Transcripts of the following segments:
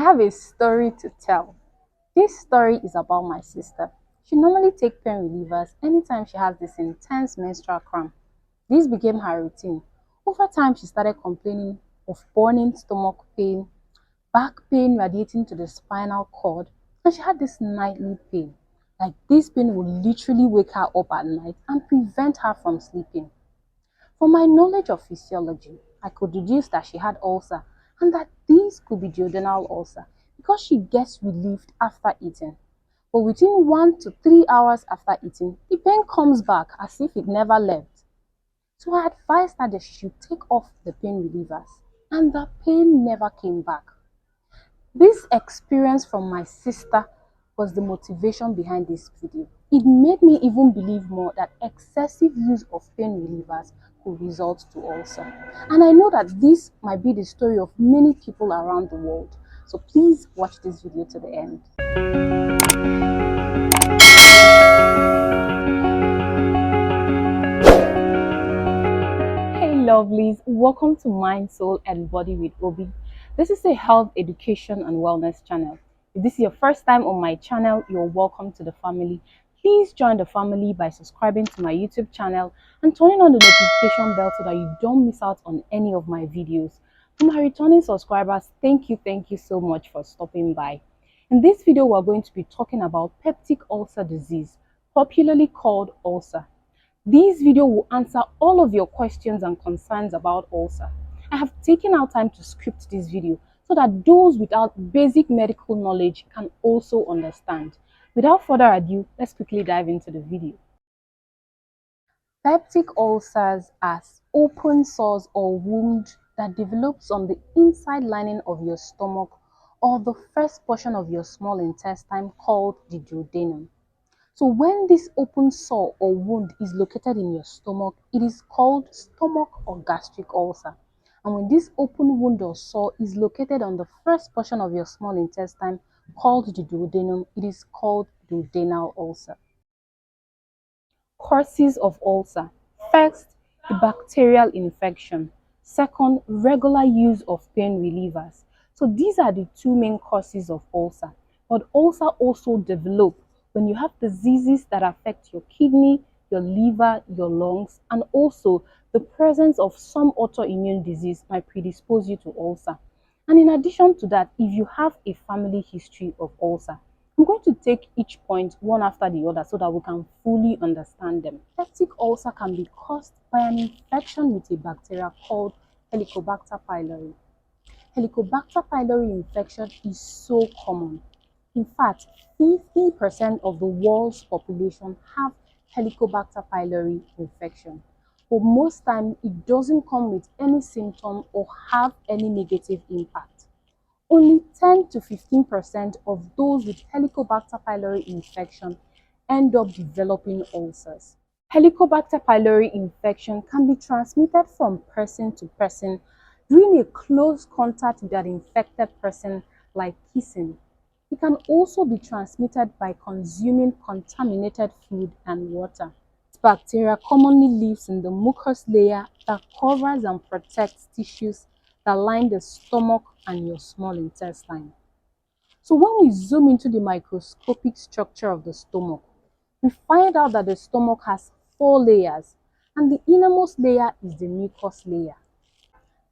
have a story to tell. This story is about my sister. She normally takes pain relievers anytime she has this intense menstrual cramp. This became her routine. Over time, she started complaining of burning stomach pain, back pain radiating to the spinal cord, and she had this nightly pain. Like this pain would literally wake her up at night and prevent her from sleeping. From my knowledge of physiology, I could deduce that she had ulcer and that this could be duodenal ulcer because she gets relieved after eating. But within 1 to 3 hours after eating, the pain comes back as if it never left. So I advised her that she should take off the pain relievers, and the pain never came back. This experience from my sister was the motivation behind this video. It made me even believe more that excessive use of pain relievers could result to ulcer. And I know that this might be the story of many people around the world. So please watch this video to the end. Hey lovelies, welcome to Mind, Soul and Body with Obii. This is a health, education and wellness channel. If this is your first time on my channel, you're welcome to the family. Please join the family by subscribing to my YouTube channel and turning on the notification bell so that you don't miss out on any of my videos. To my returning subscribers, thank you so much for stopping by. In this video, we're going to be talking about peptic ulcer disease, popularly called ulcer. This video will answer all of your questions and concerns about ulcer. I have taken out time to script this video so that those without basic medical knowledge can also understand. Without further ado, let's quickly dive into the video. Peptic ulcers are open sores or wound that develops on the inside lining of your stomach or the first portion of your small intestine called the duodenum. So when this open sore or wound is located in your stomach, it is called stomach or gastric ulcer. And when this open wound or sore is located on the first portion of your small intestine called the duodenum, it is called duodenal ulcer. Causes of ulcer. First, a bacterial infection. Second, regular use of pain relievers. So these are the two main causes of ulcer. But ulcer also develop when you have diseases that affect your kidney, your liver, your lungs, and also the presence of some autoimmune disease might predispose you to ulcer. And in addition to that, if you have a family history of ulcer, I'm going to take each point one after the other so that we can fully understand them. Peptic ulcer can be caused by an infection with a bacteria called Helicobacter pylori. Helicobacter pylori infection is so common. In fact, 50% of the world's population have Helicobacter pylori infection. But most times, it doesn't come with any symptom or have any negative impact. Only 10 to 15% of those with Helicobacter pylori infection end up developing ulcers. Helicobacter pylori infection can be transmitted from person to person during a close contact with an infected person like kissing. It can also be transmitted by consuming contaminated food and water. This bacteria commonly lives in the mucous layer that covers and protects tissues that line the stomach and your small intestine. So when we zoom into the microscopic structure of the stomach, we find out that the stomach has 4 layers, and the innermost layer is the mucous layer.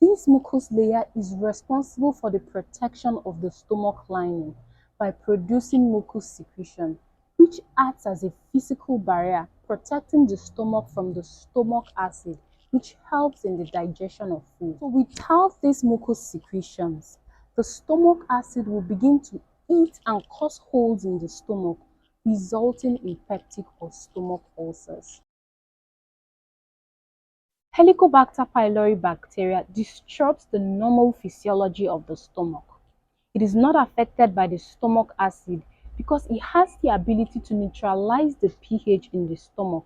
This mucous layer is responsible for the protection of the stomach lining by producing mucus secretion, which acts as a physical barrier protecting the stomach from the stomach acid, which helps in the digestion of food. So without these mucus secretions, the stomach acid will begin to eat and cause holes in the stomach, resulting in peptic or stomach ulcers. Helicobacter pylori bacteria disrupts the normal physiology of the stomach. It is not affected by the stomach acid because it has the ability to neutralize the pH in the stomach,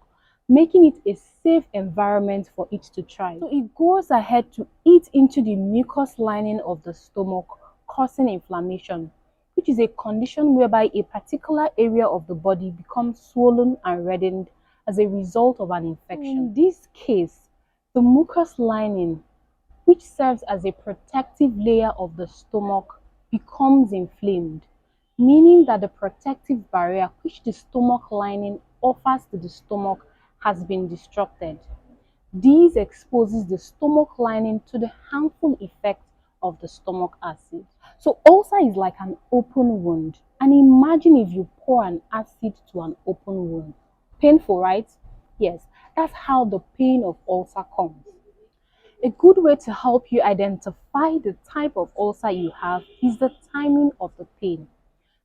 making it a safe environment for it to thrive. So it goes ahead to eat into the mucous lining of the stomach, causing inflammation, which is a condition whereby a particular area of the body becomes swollen and reddened as a result of an infection. In this case, the mucous lining, which serves as a protective layer of the stomach, becomes inflamed, meaning that the protective barrier which the stomach lining offers to the stomach has been disrupted. This exposes the stomach lining to the harmful effects of the stomach acid. So ulcer is like an open wound. And imagine if you pour an acid to an open wound. Painful, right? Yes, that's how the pain of ulcer comes. A good way to help you identify the type of ulcer you have is the timing of the pain.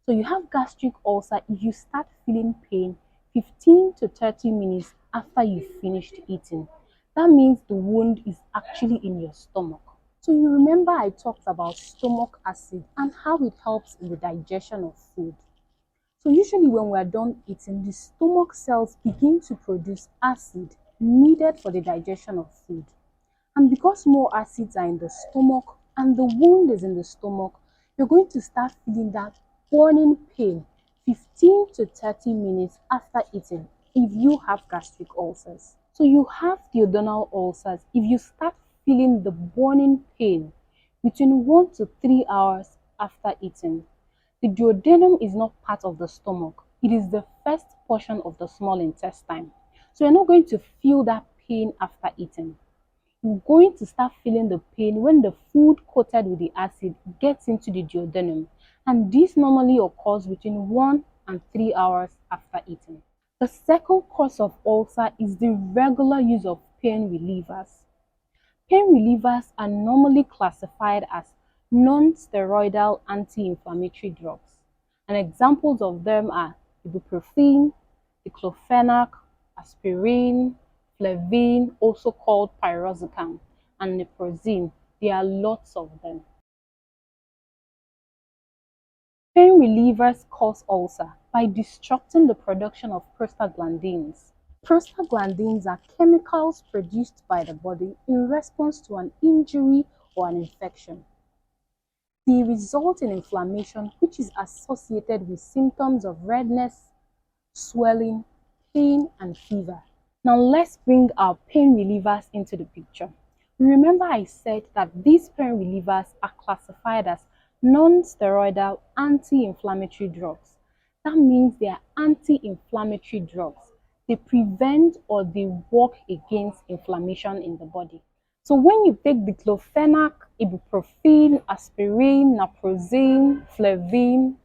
So you have gastric ulcer if you start feeling pain 15 to 30 minutes after you finished eating. That means the wound is actually in your stomach. So you remember I talked about stomach acid and how it helps in the digestion of food. So usually when we are done eating, the stomach cells begin to produce acid needed for the digestion of food. And because more acids are in the stomach and the wound is in the stomach, you're going to start feeling that burning pain 15 to 30 minutes after eating if you have gastric ulcers. So you have duodenal ulcers if you start feeling the burning pain between 1 to 3 hours after eating. The duodenum is not part of the stomach. It is the first portion of the small intestine. So you're not going to feel that pain after eating. You're going to start feeling the pain when the food coated with the acid gets into the duodenum, and this normally occurs between 1 and 3 hours after eating. The second cause of ulcer is the regular use of pain relievers. Pain relievers are normally classified as non-steroidal anti-inflammatory drugs, and examples of them are ibuprofen, diclofenac, aspirin, Flavin, also called piroxicam, and naproxen. There are lots of them. Pain relievers cause ulcer by disrupting the production of prostaglandins. Prostaglandins are chemicals produced by the body in response to an injury or an infection. They result in inflammation, which is associated with symptoms of redness, swelling, pain, and fever. Now let's bring our pain relievers into the picture. Remember I said that these pain relievers are classified as non-steroidal anti-inflammatory drugs. That means they are anti-inflammatory drugs. They prevent or they work against inflammation in the body. So when you take diclofenac, ibuprofen, aspirin, naproxen, Flavin,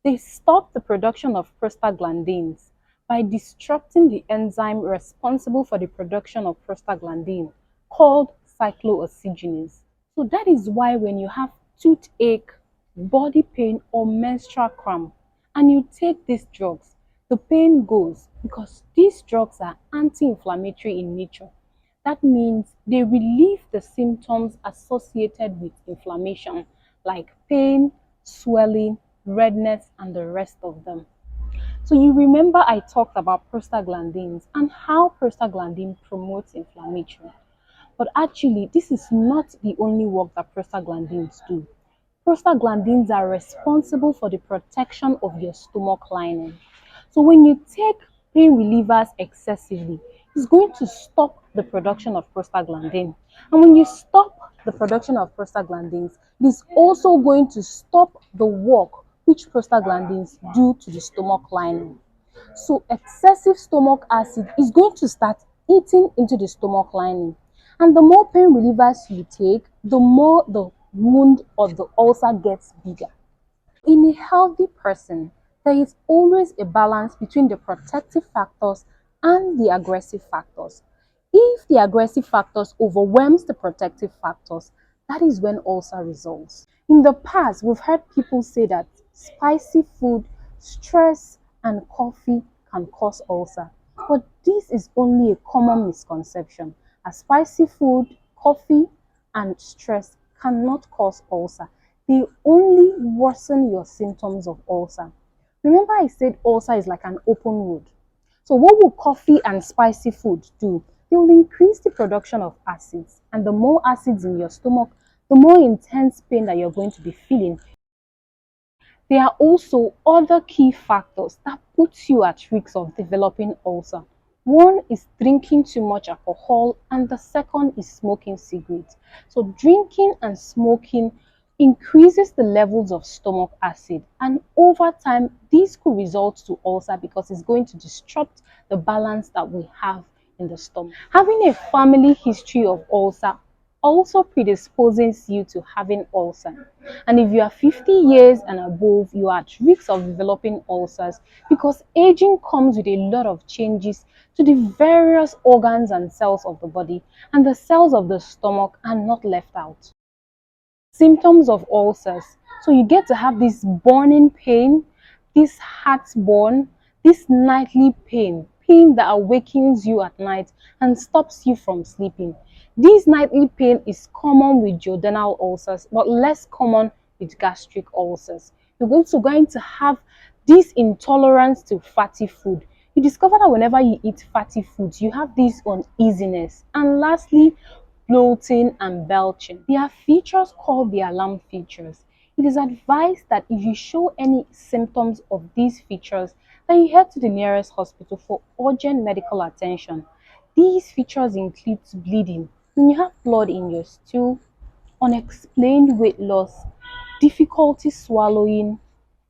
they stop the production of prostaglandins by disrupting the enzyme responsible for the production of prostaglandin, called cyclooxygenase. So that is why when you have toothache, body pain, or menstrual cramp, and you take these drugs, the pain goes because these drugs are anti-inflammatory in nature. That means they relieve the symptoms associated with inflammation, like pain, swelling, redness, and the rest of them. So you remember I talked about prostaglandins and how prostaglandin promotes inflammation. But actually, this is not the only work that prostaglandins do. Prostaglandins are responsible for the protection of your stomach lining. So when you take pain relievers excessively, it's going to stop the production of prostaglandin. And when you stop the production of prostaglandins, it is also going to stop the work which prostaglandins do to the stomach lining. So excessive stomach acid is going to start eating into the stomach lining. And the more pain relievers you take, the more the wound or the ulcer gets bigger. In a healthy person, there is always a balance between the protective factors and the aggressive factors. If the aggressive factors overwhelms the protective factors, that is when ulcer results. In the past, we've heard people say that spicy food, stress, and coffee can cause ulcer. But this is only a common misconception, as spicy food, coffee, and stress cannot cause ulcer. They only worsen your symptoms of ulcer. Remember I said ulcer is like an open wound. So what will coffee and spicy food do? They will increase the production of acids, and the more acids in your stomach, the more intense pain that you're going to be feeling. There are also other key factors that put you at risk of developing ulcer. One is drinking too much alcohol, and the second is smoking cigarettes. So drinking and smoking increases the levels of stomach acid, and over time this could result to ulcer because it's going to disrupt the balance that we have in the stomach. Having a family history of ulcer also predisposes you to having ulcer, and if you are 50 years and above, you are at risk of developing ulcers because aging comes with a lot of changes to the various organs and cells of the body, and the cells of the stomach are not left out. Symptoms of ulcers. So you get to have this burning pain, this heartburn, this nightly pain that awakens you at night and stops you from sleeping. This nightly pain is common with duodenal ulcers, but less common with gastric ulcers. You're also going to have this intolerance to fatty food. You discover that whenever you eat fatty foods, you have this uneasiness. And lastly, bloating and belching. There are features called the alarm features. It is advised that if you show any symptoms of these features, then you head to the nearest hospital for urgent medical attention. These features include bleeding, when you have blood in your stool, unexplained weight loss, difficulty swallowing,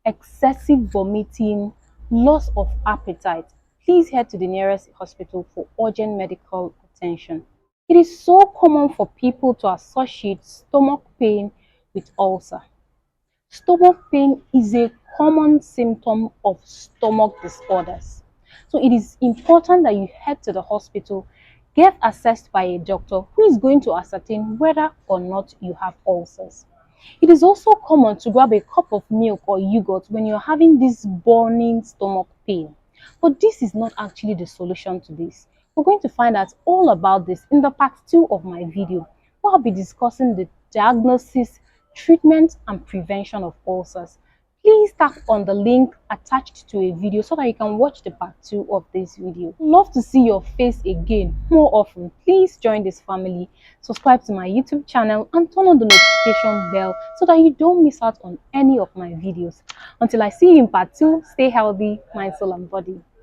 excessive vomiting, loss of appetite. Please head to the nearest hospital for urgent medical attention. It is so common for people to associate stomach pain with ulcer. Stomach pain is a common symptom of stomach disorders. So it is important that you head to the hospital, get assessed by a doctor who is going to ascertain whether or not you have ulcers. It is also common to grab a cup of milk or yogurt when you're having this burning stomach pain. But this is not actually the solution to this. We're going to find out all about this in the part 2 of my video, where I'll be discussing the diagnosis, treatment, and prevention of ulcers. Please tap on the link attached to a video so that you can watch the part 2 of this video. Love to see your face again more often. Please join this family, subscribe to my YouTube channel, and turn on the notification bell so that you don't miss out on any of my videos. Until I see you in part 2, stay healthy, mind, soul, and body.